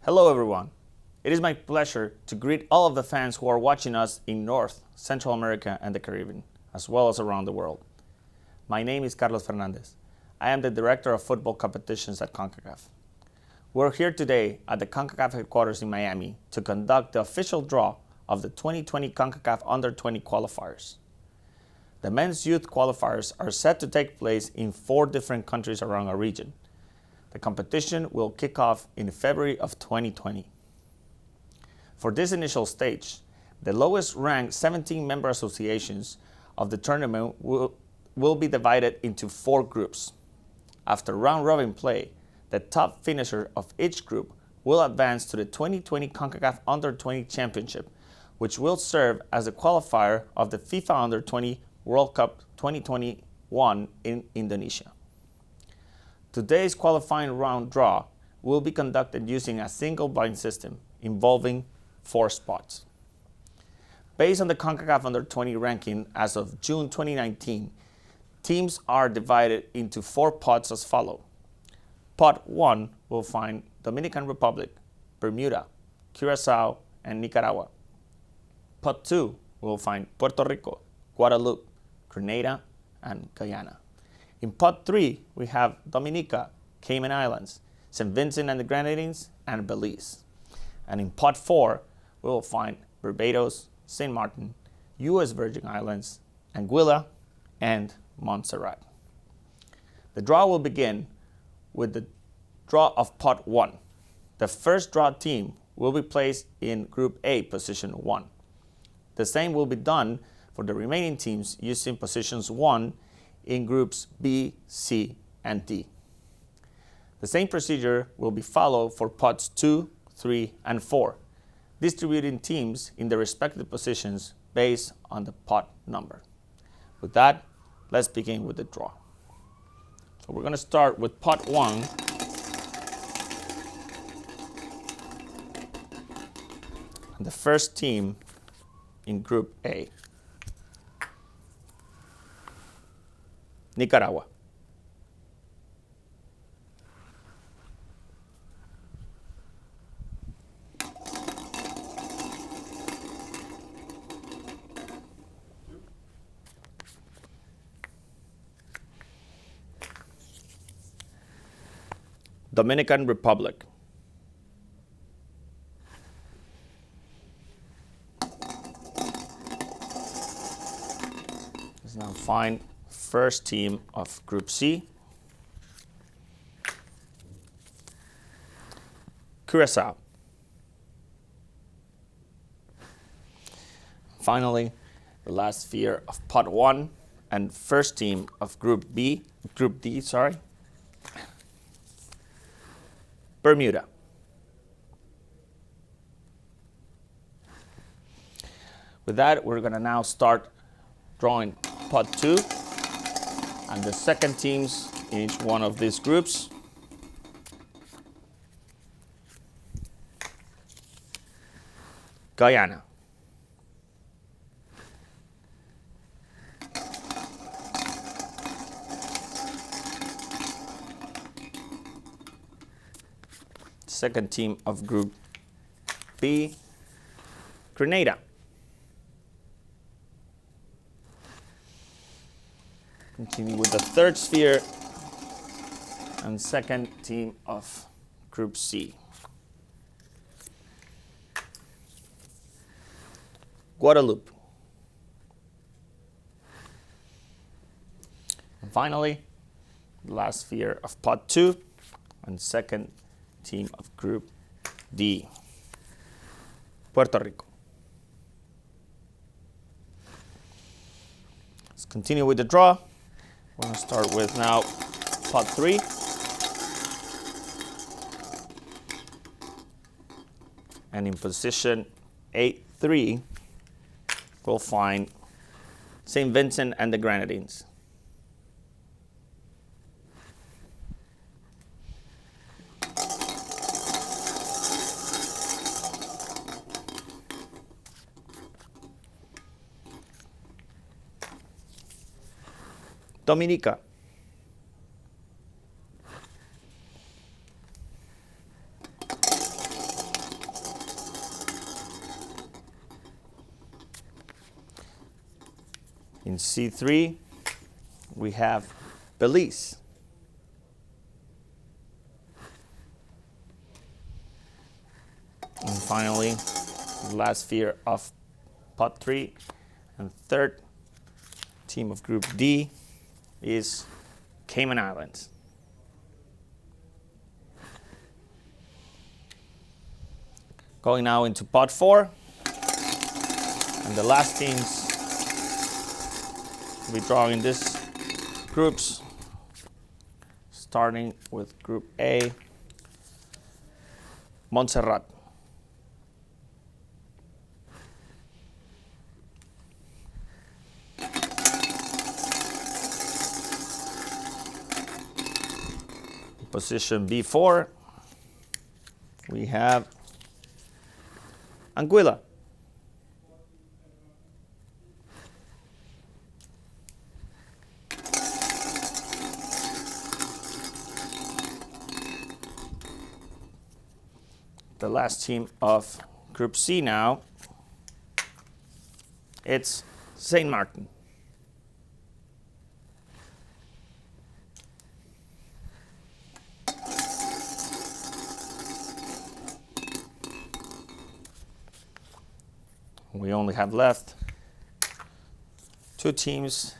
Hello everyone. It is my pleasure to greet all of the fans who are watching us in North, Central America and the Caribbean, as well as around the world. My name is Carlos Fernandez. I am the Director of Football Competitions at Concacaf. We're here today at the Concacaf headquarters in Miami to conduct the official draw of the 2020 Concacaf Under-20 Qualifiers. The men's youth qualifiers are set to take place in 4 different countries around our region. The competition will kick off in February of 2020. For this initial stage, the lowest ranked 17 member associations of the tournament will be divided into 4 groups. After round-robin play, the top finisher of each group will advance to the 2020 CONCACAF Under-20 Championship, which will serve as the qualifier of the FIFA Under-20 World Cup 2021 in Indonesia. Today's qualifying round draw will be conducted using a single blind system involving 4 spots. Based on the CONCACAF Under-20 ranking as of June 2019, teams are divided into 4 pots as follows. Pot 1 will find Dominican Republic, Bermuda, Curacao, and Nicaragua. Pot 2 will find Puerto Rico, Guadeloupe, Grenada, and Guyana. In Pot 3, we have Dominica, Cayman Islands, St. Vincent and the Grenadines, and Belize. And in Pot 4, we will find Barbados, St. Martin, U.S. Virgin Islands, Anguilla, and Montserrat. The draw will begin with the draw of Pot 1. The first draw team will be placed in Group A, position 1. The same will be done for the remaining teams using positions 1 in Groups B, C, and D. The same procedure will be followed for Pots 2, 3, and 4, distributing teams in their respective positions based on the pot number. With that, let's begin with the draw. So we're going to start with Pot 1. And the first team in Group A, Nicaragua. Dominican Republic. Let's now find first team of Group C, Curacao. Finally, the last sphere of Pot 1 and first team of Group D, Bermuda. With that, we're going to now start drawing Pot 2 and the second teams in each one of these groups. Guyana. Second team of Group B, Grenada. Continue with the third sphere and second team of Group C, Guadeloupe. And finally, the last sphere of Pot 2 and second team of Group D, Puerto Rico. Let's continue with the draw. We're going to start with now Pot 3. And in position 8-3, we'll find St. Vincent and the Grenadines. Dominica. In C3, we have Belize. And finally, last sphere of pot 3 and third team of Group D is Cayman Islands. Going now into pot 4, and the last teams we draw in this groups, starting with Group A, Montserrat. Position B4, we have Anguilla. The last team of Group C now, it's Saint Martin. We only have left 2 teams,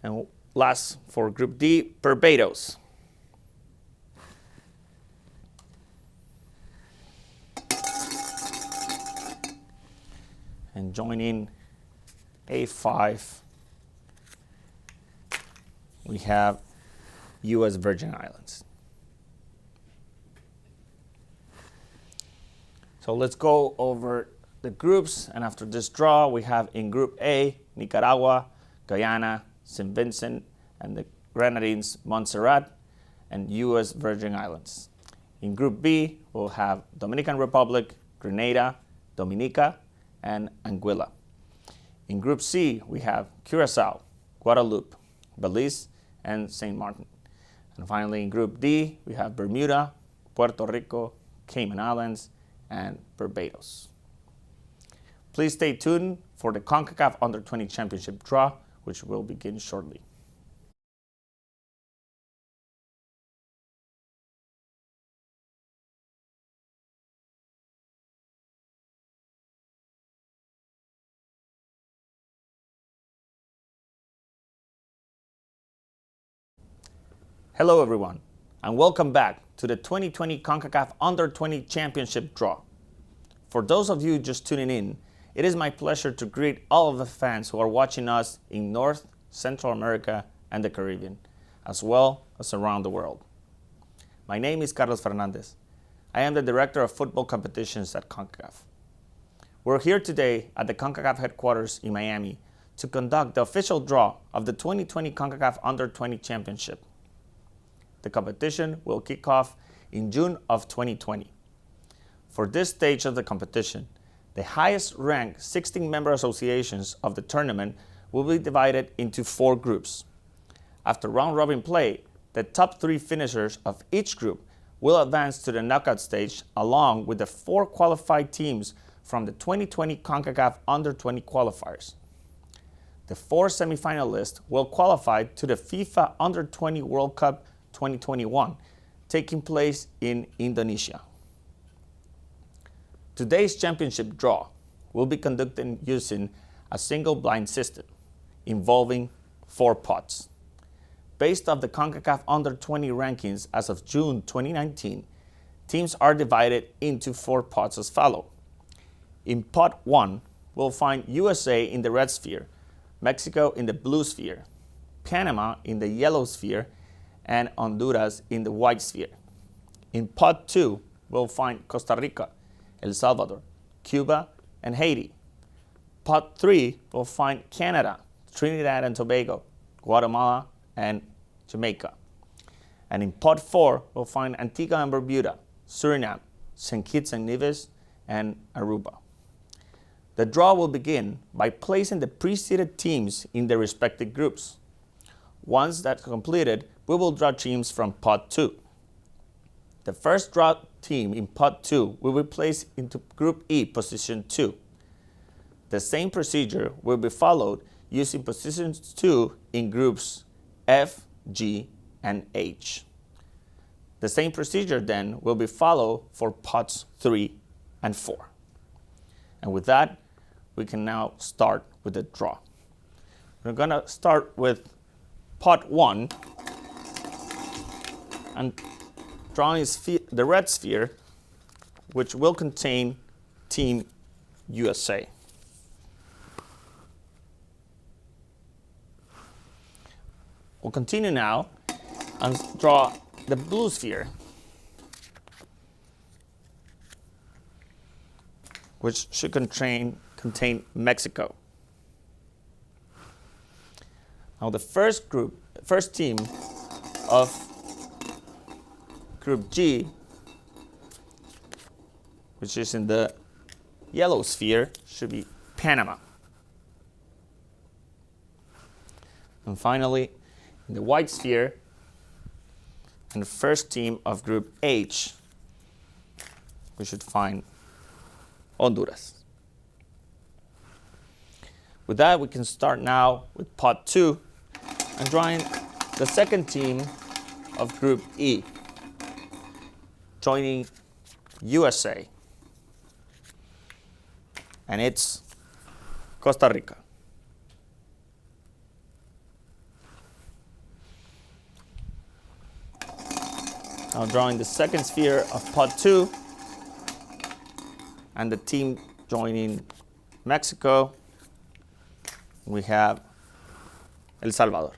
and last for Group D, Barbados. And joining A5, we have U.S. Virgin Islands. So let's go over the groups, and after this draw, we have in Group A, Nicaragua, Guyana, St. Vincent, and the Grenadines, Montserrat, and U.S. Virgin Islands. In Group B, we'll have Dominican Republic, Grenada, Dominica, and Anguilla. In Group C, we have Curacao, Guadeloupe, Belize, and St. Martin. And finally, in Group D, we have Bermuda, Puerto Rico, Cayman Islands, and Barbados. Please stay tuned for the Concacaf Under-20 Championship draw, which will begin shortly. Hello everyone, and welcome back to the 2020 Concacaf Under-20 Championship draw. For those of you just tuning in, it is my pleasure to greet all of the fans who are watching us in North, Central America, and the Caribbean, as well as around the world. My name is Carlos Fernandez. I am the Director of Football Competitions at Concacaf. We're here today at the Concacaf headquarters in Miami to conduct the official draw of the 2020 Concacaf Under-20 Championship. The competition will kick off in June of 2020. For this stage of the competition, the highest ranked 16 member associations of the tournament will be divided into 4 groups. After round-robin play, the top 3 finishers of each group will advance to the knockout stage along with the 4 qualified teams from the 2020 Concacaf Under-20 qualifiers. The 4 semifinalists will qualify to the FIFA Under-20 World Cup 2021, taking place in Indonesia. Today's championship draw will be conducted using a single blind system involving 4 pots. Based off the CONCACAF Under-20 rankings as of June 2019, teams are divided into 4 pots as follows. In pot 1, we'll find USA in the red sphere, Mexico in the blue sphere, Panama in the yellow sphere, and Honduras in the white sphere. In pot 2, we'll find Costa Rica, El Salvador, Cuba, and Haiti. Pot 3 will find Canada, Trinidad and Tobago, Guatemala, and Jamaica. And in pot 4, we'll find Antigua and Barbuda, Suriname, St. Kitts and Nevis, and Aruba. The draw will begin by placing the preceded teams in their respective groups. Once that's completed, we will draw teams from pot 2. The first draw team in pot 2 will be placed into Group E, position 2. The same procedure will be followed using positions 2 in groups F, G, and H. The same procedure then will be followed for pots 3 and 4. And with that, we can now start with the draw. We're going to start with pot 1 and drawing the red sphere, which will contain Team USA. We'll continue now and draw the blue sphere, which should contain Mexico. Now the first team of Group G, which is in the yellow sphere, should be Panama. And finally, in the white sphere, and the first team of Group H, we should find Honduras. With that, we can start now with pot 2 and drawing the second team of Group E, joining USA. And it's Costa Rica. Now drawing the second sphere of pot 2 and the team joining Mexico, we have El Salvador.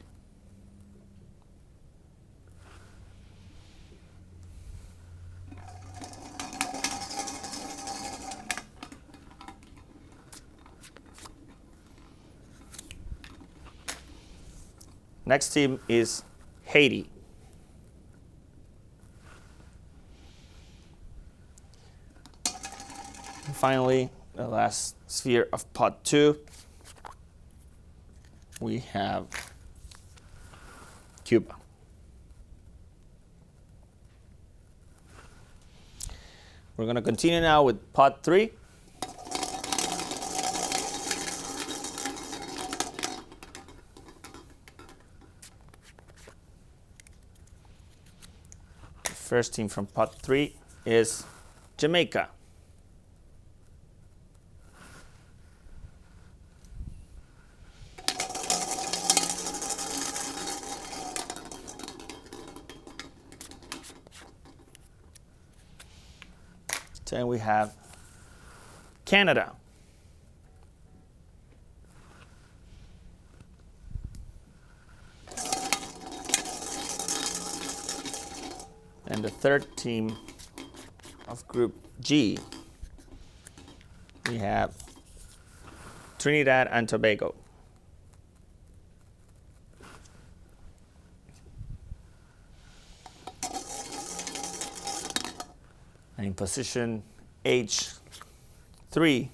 Next team is Haiti. And finally, the last sphere of pot 2, we have Cuba. We're going to continue now with pot 3. First team from pot 3 is Jamaica. Then we have Canada. And the third team of Group G, we have Trinidad and Tobago. And in position H3,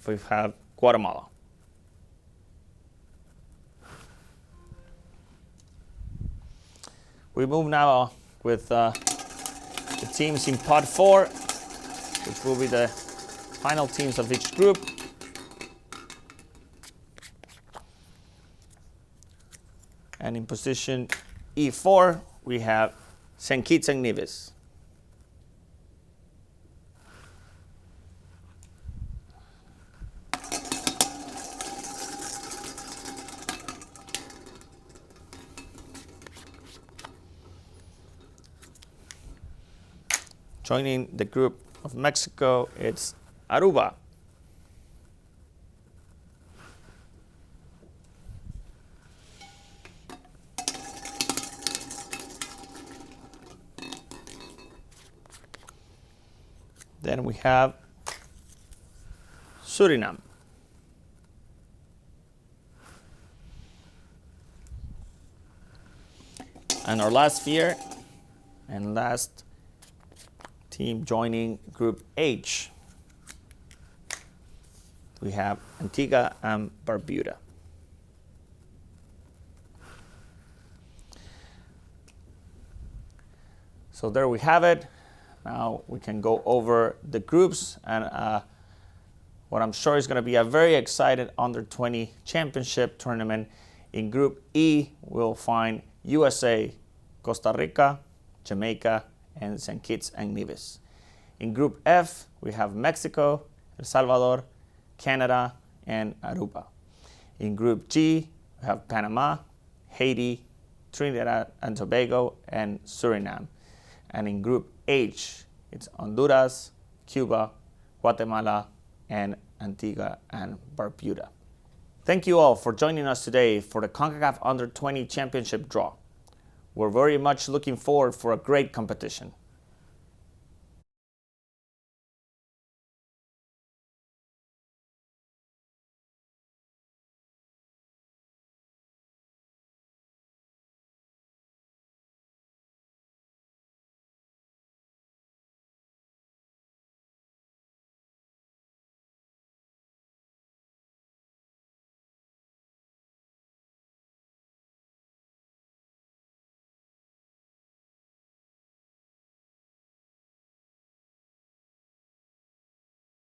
we have Guatemala. We move now with the teams in pot 4, which will be the final teams of each group. And in position E4, we have St. Kitts and Nevis. Joining the group of Mexico, it's Aruba. Then we have Suriname. And our last sphere and last team joining Group H, we have Antigua and Barbuda. So there we have it. Now we can go over the groups and what what I'm sure is going to be a very exciting Under-20 championship tournament. In Group E, we'll find USA, Costa Rica, Jamaica, and St. Kitts and Nevis. In Group F, we have Mexico, El Salvador, Canada, and Aruba. In Group G, we have Panama, Haiti, Trinidad and Tobago, and Suriname. And in Group H, it's Honduras, Cuba, Guatemala, and Antigua and Barbuda. Thank you all for joining us today for the Concacaf Under-20 Championship draw. We're very much looking forward for a great competition.